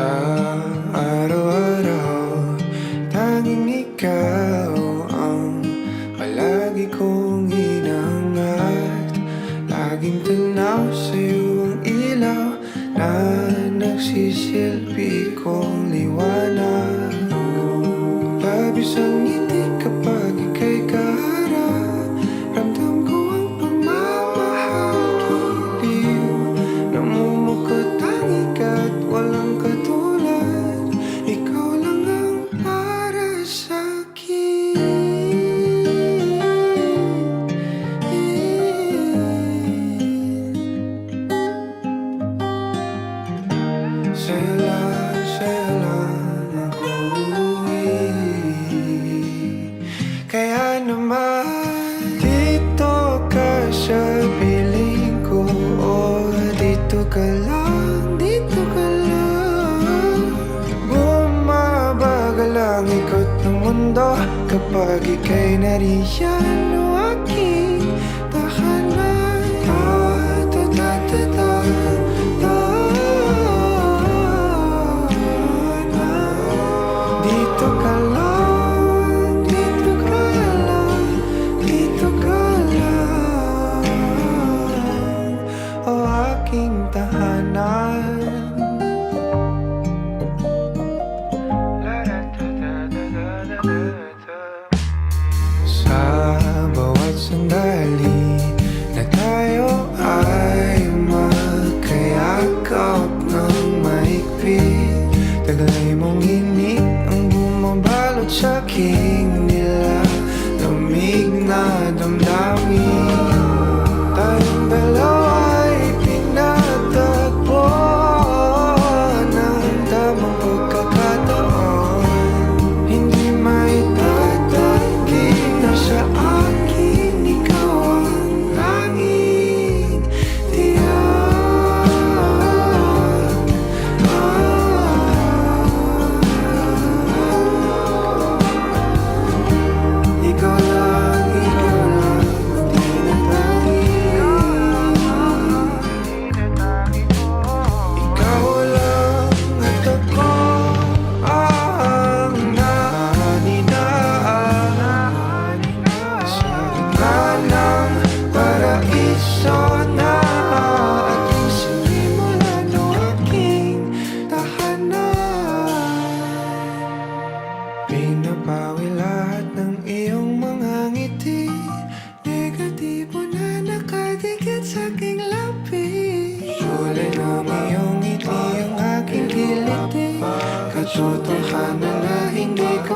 Sa araw-araw, tanging ikaw ang palagi kong hinahangad. Laging tanaw sa'yo ang ilaw na nagsisilbi kong liwanag. Labis ang ngiti kapag ika'y kaharap. Ramdam ko ang pagmamahal, giliw. Namumukot ang ikat, walang katulad. Ikaw lang ang para sa'kin. Sa'yo lang ako kaya naman dito ka sa piling ko. Oh, dito ka lang, dito ka lang. Bumabagal ang ikot ng mundo kapag ika'y nariyan. O aking tahanan. Ta-ta-ta-ta-ta. Dito ka lang, dito ka lang, dito ka lang, o aking tahanan. Sa bawat sandali na tayo ay magkayakap ng mahigpit, taglay mong init ang bumabalot sa aking nilalamig na damdamin. Tayong dalawa'y pinatagpo ng tamang pagkakataon. Hindi maitatanggi na sa akin ikaw ang tanging tiyak. Ikaw lang, tinatangi. Ikaw lang at ako ang naninaan sa gitna ng paraiso na aking sinimulan, o aking tahanan. Pinapawi lahat ng iyong mga ngiti, negatibo na nakadikit sa aking labi. Kulay ng iyong ngiti ang aking kiliti, katotohanan na hindi ko